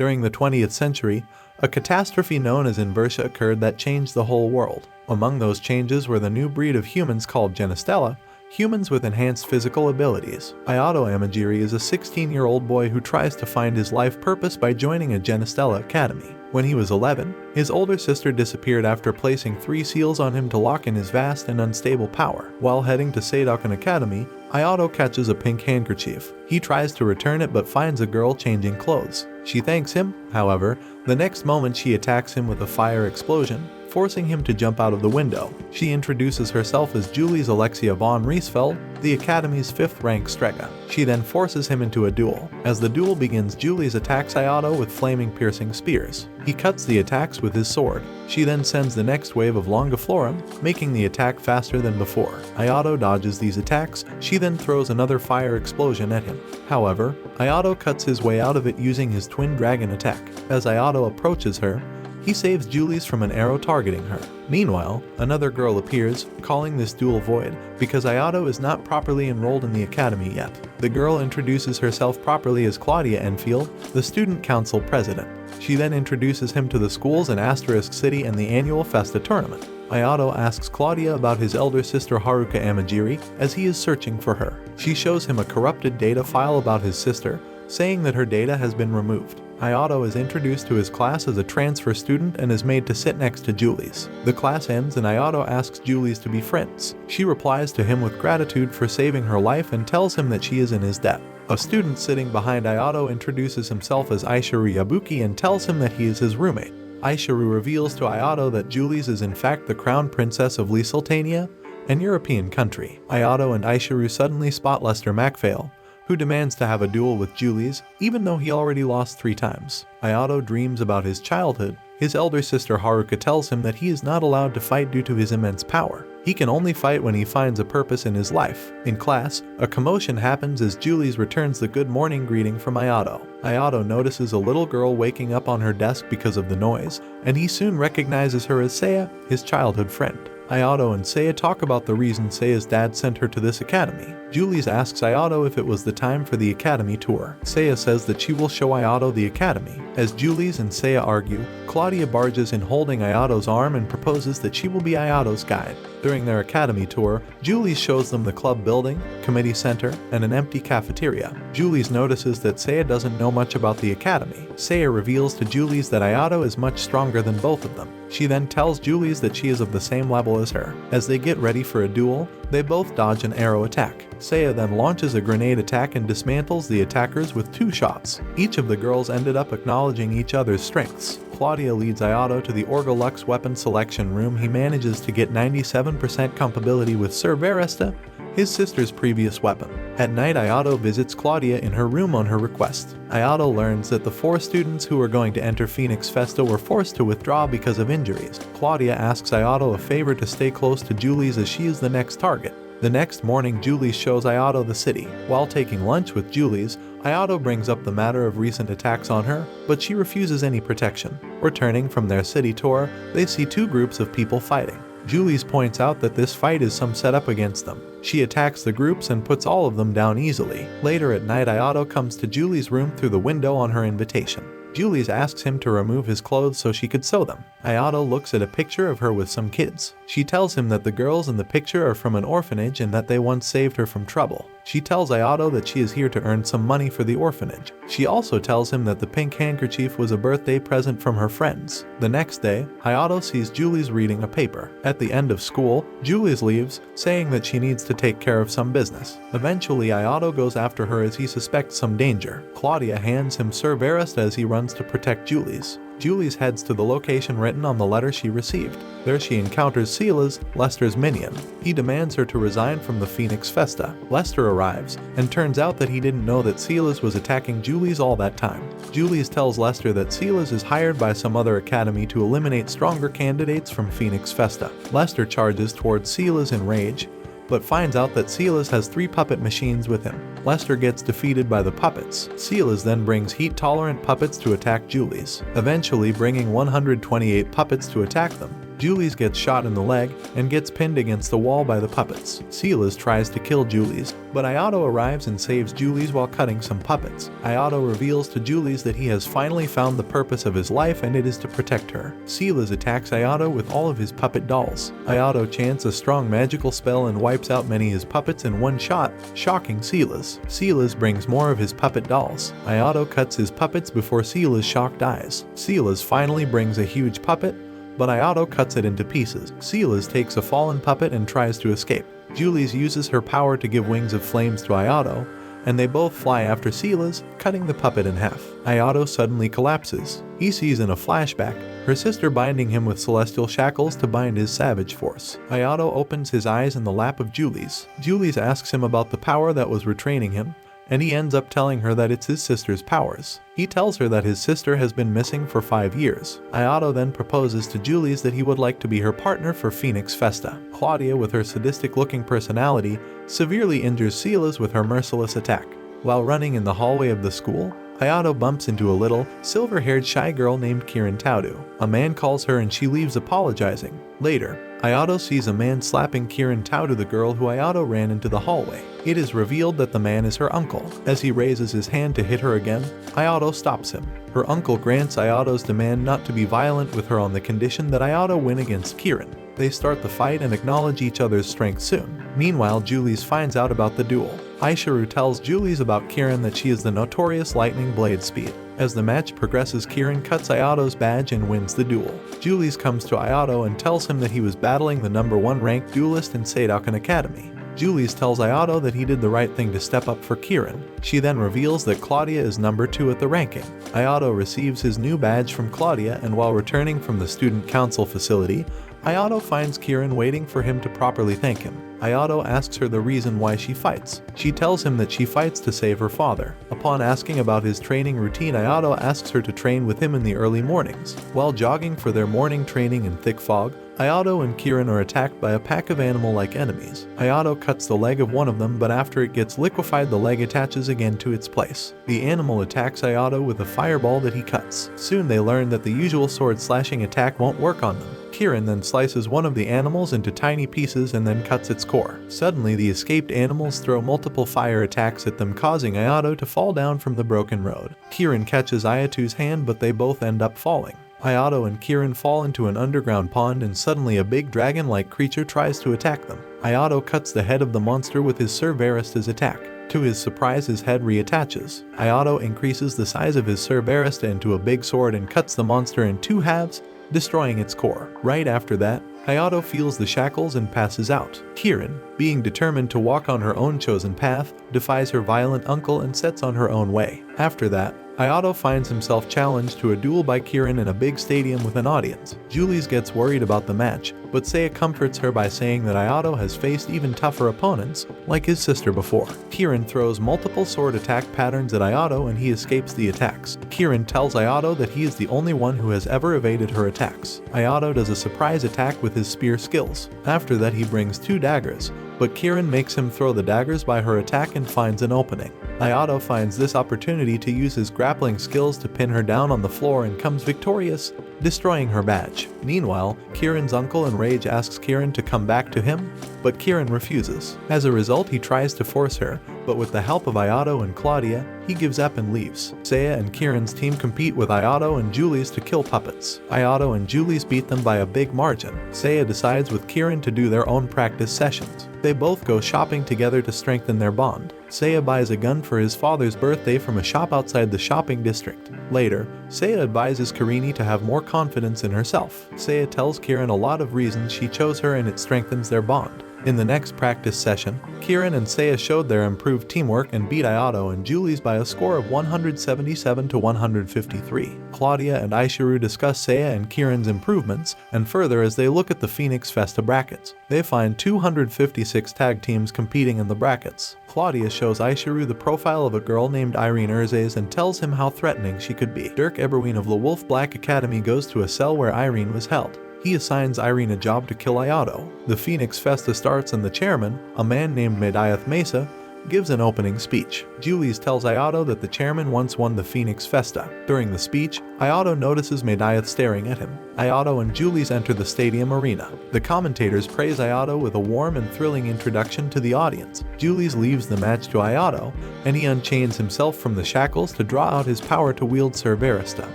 During the 20th century, a catastrophe known as inversion occurred that changed the whole world. Among those changes were the new breed of humans called Genistella, humans with enhanced physical abilities. Ayato Amagiri is a 16-year-old boy who tries to find his life purpose by joining a Genistella academy. When he was 11, his older sister disappeared after placing 3 seals on him to lock in his vast and unstable power. While heading to Seidokan Academy, Ayato catches a pink handkerchief. He tries to return it but finds a girl changing clothes. She thanks him, however, the next moment she attacks him with a fire explosion, forcing him to jump out of the window. She introduces herself as Julie's Alexia von Riesfeld, the Academy's 5th-rank Strega. She then forces him into a duel. As the duel begins, Julie's attacks Ayato with flaming piercing spears. He cuts the attacks with his sword. She then sends the next wave of Longiflorum, making the attack faster than before. Ayato dodges these attacks. She then throws another fire explosion at him. However, Ayato cuts his way out of it using his twin dragon attack. As Ayato approaches her, he saves Julie's from an arrow targeting her. Meanwhile, another girl appears, calling this duel void because Ayato is not properly enrolled in the academy yet. The girl introduces herself properly as Claudia Enfield, the student council president. She then introduces him to the schools in Asterisk City and the annual Festa tournament. Ayato asks Claudia about his elder sister Haruka Amagiri as he is searching for her. She shows him a corrupted data file about his sister, saying that her data has been removed. Ayato is introduced to his class as a transfer student and is made to sit next to Julie's. The class ends and Ayato asks Julie's to be friends. She replies to him with gratitude for saving her life and tells him that she is in his debt. A student sitting behind Ayato introduces himself as Aisharu Yabuki and tells him that he is his roommate. Aisharu reveals to Ayato that Julie's is in fact the crown princess of Lysultania, an European country. Ayato and Aisharu suddenly spot Lester Macphail, who demands to have a duel with Julie's, even though he already lost 3 times. Ayato dreams about his childhood. His elder sister Haruka tells him that he is not allowed to fight due to his immense power. He can only fight when he finds a purpose in his life. In class, a commotion happens as Julie's returns the good morning greeting from Ayato. Ayato notices a little girl waking up on her desk because of the noise, and he soon recognizes her as Seiya, his childhood friend. Ayato and Seiya talk about the reason Seiya's dad sent her to this academy. Julie's asks Ayato if it was the time for the academy tour. Seiya says that she will show Ayato the academy. As Julie's and Seiya argue, Claudia barges in holding Ayato's arm and proposes that she will be Ayato's guide. During their academy tour, Julie's shows them the club building, committee center, and an empty cafeteria. Julie's notices that Seiya doesn't know much about the academy. Seiya reveals to Julie's that Ayato is much stronger than both of them. She then tells Julie's that she is of the same level as her. As they get ready for a duel, they both dodge an arrow attack. Seiya then launches a grenade attack and dismantles the attackers with 2 shots. Each of the girls ended up acknowledging each other's strengths. Claudia leads Ayato to the Orgalux weapon selection room. He manages to get 97% compatibility with Sir Veresta, his sister's previous weapon. At night, Ayato visits Claudia in her room on her request. Ayato learns that the 4 students who were going to enter Phoenix Festa were forced to withdraw because of injuries. Claudia asks Ayato a favor to stay close to Julie's as she is the next target. The next morning, Julie's shows Ayato the city. While taking lunch with Julie's, Ayato brings up the matter of recent attacks on her, but she refuses any protection. Returning from their city tour, they see 2 groups of people fighting. Julie's points out that this fight is some setup against them. She attacks the groups and puts all of them down easily. Later at night, Ayato comes to Julie's room through the window on her invitation. Julie's asks him to remove his clothes so she could sew them. Ayato looks at a picture of her with some kids. She tells him that the girls in the picture are from an orphanage and that they once saved her from trouble. She tells Ayato that she is here to earn some money for the orphanage. She also tells him that the pink handkerchief was a birthday present from her friends. The next day, Ayato sees Julie's reading a paper. At the end of school, Julie's leaves, saying that she needs to take care of some business. Eventually, Ayato goes after her as he suspects some danger. Claudia hands him Sir Veresta as he runs to protect Julie's. Julie's heads to the location written on the letter she received. There she encounters Silas, Lester's minion. He demands her to resign from the Phoenix Festa. Lester arrives, and turns out that he didn't know that Silas was attacking Julie's all that time. Julie's tells Lester that Silas is hired by some other academy to eliminate stronger candidates from Phoenix Festa. Lester charges towards Silas in rage, but finds out that Silas has 3 puppet machines with him. Lester gets defeated by the puppets. Silas then brings heat-tolerant puppets to attack Julie's, eventually bringing 128 puppets to attack them. Julius gets shot in the leg and gets pinned against the wall by the puppets. Silas tries to kill Julius, but Ayato arrives and saves Julius while cutting some puppets. Ayato reveals to Julius that he has finally found the purpose of his life and it is to protect her. Silas attacks Ayato with all of his puppet dolls. Ayato chants a strong magical spell and wipes out many of his puppets in one shot, shocking Silas. Silas brings more of his puppet dolls. Ayato cuts his puppets before Silas' shock dies. Silas finally brings a huge puppet, but Ayato cuts it into pieces. Silas takes a fallen puppet and tries to escape. Julius uses her power to give wings of flames to Ayato, and they both fly after Silas, cutting the puppet in half. Ayato suddenly collapses. He sees in a flashback her sister binding him with celestial shackles to bind his savage force. Ayato opens his eyes in the lap of Julius. Julius asks him about the power that was retraining him, and he ends up telling her that it's his sister's powers. He tells her that his sister has been missing for 5 years. Ayato then proposes to Julius that he would like to be her partner for Phoenix Festa. Claudia, with her sadistic-looking personality, severely injures Silas with her merciless attack. While running in the hallway of the school, Ayato bumps into a little, silver-haired shy girl named Kirin Taudu. A man calls her and she leaves apologizing. Later, Ayato sees a man slapping Kirin Taudu, the girl who Ayato ran into the hallway. It is revealed that the man is her uncle. As he raises his hand to hit her again, Ayato stops him. Her uncle grants Ayato's demand not to be violent with her on the condition that Ayato win against Kirin. They start the fight and acknowledge each other's strength soon. Meanwhile, Julius finds out about the duel. Aisharu tells Julius about Kirin that she is the notorious Lightning Blade Speed. As the match progresses, Kirin cuts Ayato's badge and wins the duel. Julius comes to Ayato and tells him that he was battling the #1 ranked duelist in Seidokan Academy. Julius tells Ayato that he did the right thing to step up for Kirin. She then reveals that Claudia is #2 at the ranking. Ayato receives his new badge from Claudia, and while returning from the student council facility, Ayato finds Kirin waiting for him to properly thank him. Ayato asks her the reason why she fights. She tells him that she fights to save her father. Upon asking about his training routine, Ayato asks her to train with him in the early mornings. While jogging for their morning training in thick fog, Ayato and Kirin are attacked by a pack of animal-like enemies. Ayato cuts the leg of one of them, but after it gets liquefied, the leg attaches again to its place. The animal attacks Ayato with a fireball that he cuts. Soon they learn that the usual sword-slashing attack won't work on them. Kirin then slices one of the animals into tiny pieces and then cuts its core. Suddenly, the escaped animals throw multiple fire attacks at them, causing Ayato to fall down from the broken road. Kirin catches Ayato's hand, but they both end up falling. Ayato and Kirin fall into an underground pond, and suddenly a big dragon-like creature tries to attack them. Ayato cuts the head of the monster with his Cerberus attack. To his surprise, his head reattaches. Ayato increases the size of his Cerberus into a big sword and cuts the monster in 2 halves, destroying its core. Right after that, Ayato feels the shackles and passes out. Kirin, being determined to walk on her own chosen path, defies her violent uncle and sets on her own way. After that, Ayato finds himself challenged to a duel by Kirin in a big stadium with an audience. Julius gets worried about the match, but Seiya comforts her by saying that Ayato has faced even tougher opponents, like his sister before. Kirin throws multiple sword attack patterns at Ayato and he escapes the attacks. Kirin tells Ayato that he is the only one who has ever evaded her attacks. Ayato does a surprise attack with his spear skills. After that, he brings 2 daggers, but Kirin makes him throw the daggers by her attack and finds an opening. Ayato finds this opportunity to use his grappling skills to pin her down on the floor and comes victorious, destroying her badge. Meanwhile, Kirin's uncle in rage asks Kirin to come back to him, but Kirin refuses. As a result, he tries to force her, but with the help of Ayato and Claudia, he gives up and leaves. Seiya and Kirin's team compete with Ayato and Julius to kill puppets. Ayato and Julius beat them by a big margin. Seiya decides with Kirin to do their own practice sessions. They both go shopping together to strengthen their bond. Seiya buys a gun for his father's birthday from a shop outside the shopping district. Later, Seiya advises Karini to have more confidence in herself. Seiya tells Kirin a lot of reasons she chose her and it strengthens their bond. In the next practice session, Kirin and Seiya showed their improved teamwork and beat Ayato and Julius by a score of 177 to 153. Claudia and Aisharu discuss Seiya and Kirin's improvements, and further as they look at the Phoenix Festa brackets. They find 256 tag teams competing in the brackets. Claudia shows Aisharu the profile of a girl named Irene Erzes and tells him how threatening she could be. Dirk Eberween of the Wolf Black Academy goes to a cell where Irene was held. He assigns Irene a job to kill Ayato. The Phoenix Festa starts and the chairman, a man named Mediath Mesa, gives an opening speech. Julius tells Ayato that the chairman once won the Phoenix Festa. During the speech, Ayato notices Medaiath staring at him. Ayato and Julius enter the stadium arena. The commentators praise Ayato with a warm and thrilling introduction to the audience. Julius leaves the match to Ayato, and he unchains himself from the shackles to draw out his power to wield Cerberista.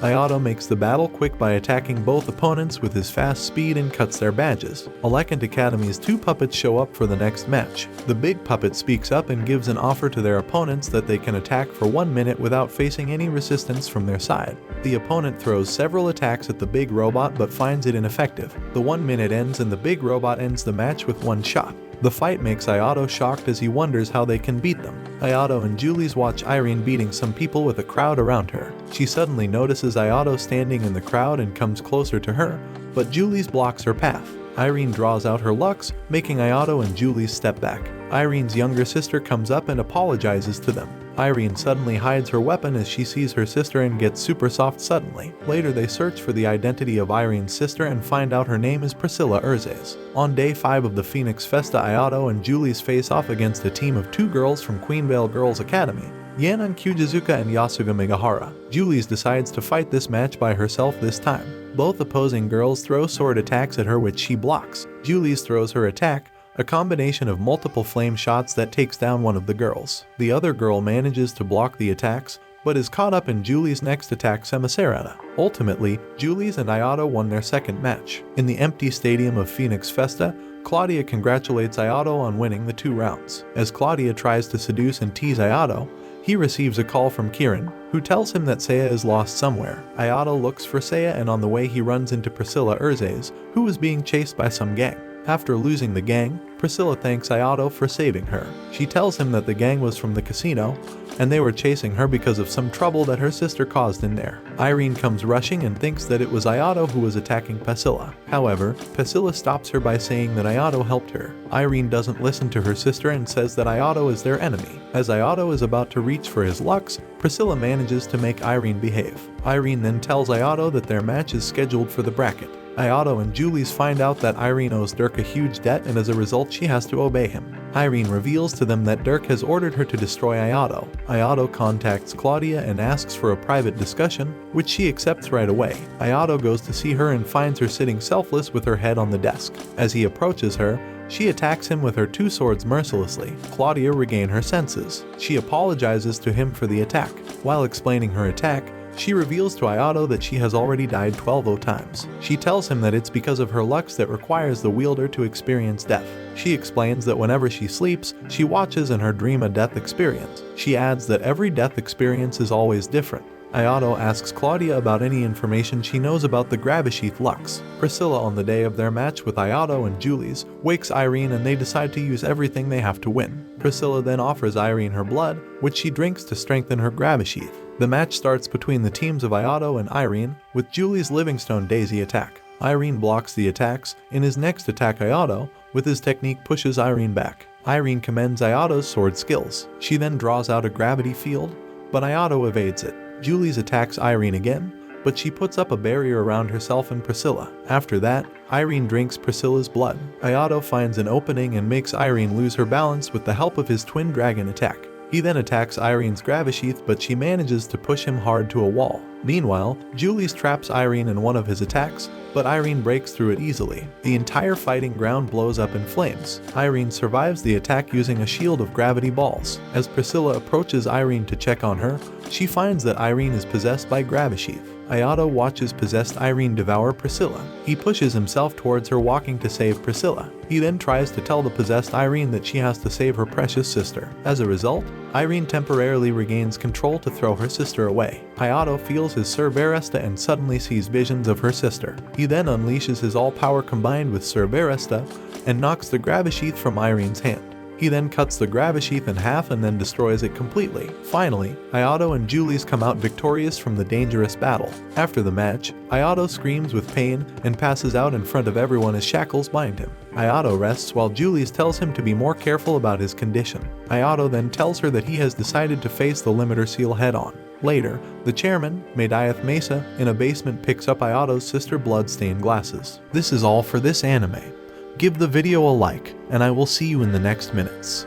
Ayato makes the battle quick by attacking both opponents with his fast speed and cuts their badges. Alekant Academy's two puppets show up for the next match. The big puppet speaks up and gives an offer to their opponents that they can attack for 1 minute without facing any resistance from their side. The opponent throws several attacks at the big robot but finds it ineffective. The 1 minute ends and the big robot ends the match with one shot. The fight makes Ayato shocked as he wonders how they can beat them. Ayato and Julius watch Irene beating some people with a crowd around her. She suddenly notices Ayato standing in the crowd and comes closer to her, but Julius blocks her path. Irene draws out her Lux, making Ayato and Julius step back. Irene's younger sister comes up and apologizes to them. Irene suddenly hides her weapon as she sees her sister and gets super soft suddenly. Later they search for the identity of Irene's sister and find out her name is Priscilla Erzes. On day 5 of the Phoenix Festa, Ayato and Julius face off against a team of 2 girls from Queenvale Girls Academy, Yanan Kyujizuka and Yasuga Megahara. Julius decides to fight this match by herself this time. Both opposing girls throw sword attacks at her which she blocks. Julius throws her attack, a combination of multiple flame shots that takes down one of the girls. The other girl manages to block the attacks, but is caught up in Julius' next attack, Semiserata. Ultimately, Julius and Ayato won their second match. In the empty stadium of Phoenix Festa, Claudia congratulates Ayato on winning the 2 rounds. As Claudia tries to seduce and tease Ayato, he receives a call from Kirin, who tells him that Seiya is lost somewhere. Ayato looks for Seiya and on the way he runs into Priscilla Erzes, who is being chased by some gang. After losing the gang, Priscilla thanks Ayato for saving her. She tells him that the gang was from the casino, and they were chasing her because of some trouble that her sister caused in there. Irene comes rushing and thinks that it was Ayato who was attacking Priscilla. However, Priscilla stops her by saying that Ayato helped her. Irene doesn't listen to her sister and says that Ayato is their enemy. As Ayato is about to reach for his Lux, Priscilla manages to make Irene behave. Irene then tells Ayato that their match is scheduled for the bracket. Ayato and Julius find out that Irene owes Dirk a huge debt and as a result she has to obey him. Irene reveals to them that Dirk has ordered her to destroy Ayato. Ayato contacts Claudia and asks for a private discussion, which she accepts right away. Ayato goes to see her and finds her sitting selfless with her head on the desk. As he approaches her, she attacks him with her 2 swords mercilessly. Claudia regains her senses. She apologizes to him for the attack. While explaining her attack, she reveals to Ayato that she has already died 12 times. She tells him that it's because of her Lux that requires the wielder to experience death. She explains that whenever she sleeps, she watches in her dream a death experience. She adds that every death experience is always different. Ayato asks Claudia about any information she knows about the Gravasheath Lux. Priscilla, on the day of their match with Ayato and Julius, wakes Irene and they decide to use everything they have to win. Priscilla then offers Irene her blood, which she drinks to strengthen her Gravasheath. The match starts between the teams of Ayato and Irene, with Julius' Livingstone Daisy attack. Irene blocks the attacks. In his next attack, Ayato, with his technique, pushes Irene back. Irene commends Ayato's sword skills. She then draws out a gravity field, but Ayato evades it. Julius attacks Irene again, but she puts up a barrier around herself and Priscilla. After that, Irene drinks Priscilla's blood. Ayato finds an opening and makes Irene lose her balance with the help of his twin dragon attack. He then attacks Irene's Gravasheath, but she manages to push him hard to a wall. Meanwhile, Julius traps Irene in one of his attacks, but Irene breaks through it easily. The entire fighting ground blows up in flames. Irene survives the attack using a shield of gravity balls. As Priscilla approaches Irene to check on her, she finds that Irene is possessed by Gravasheath. Ayato watches possessed Irene devour Priscilla. He pushes himself towards her, walking to save Priscilla. He then tries to tell the possessed Irene that she has to save her precious sister. As a result, Irene temporarily regains control to throw her sister away. Ayato feels his Cerberista and suddenly sees visions of her sister. He then unleashes his all-power combined with Cerberista and knocks the Gravasheath from Irene's hand. He then cuts the Gravasheath in half and then destroys it completely. Finally, Ayato and Julius come out victorious from the dangerous battle. After the match, Ayato screams with pain and passes out in front of everyone as shackles bind him. Ayato rests while Julius tells him to be more careful about his condition. Ayato then tells her that he has decided to face the limiter seal head-on. Later, the chairman, Medaiath Mesa, in a basement picks up Ayato's sister blood-stained glasses. This is all for this anime. Give the video a like, and I will see you in the next minutes.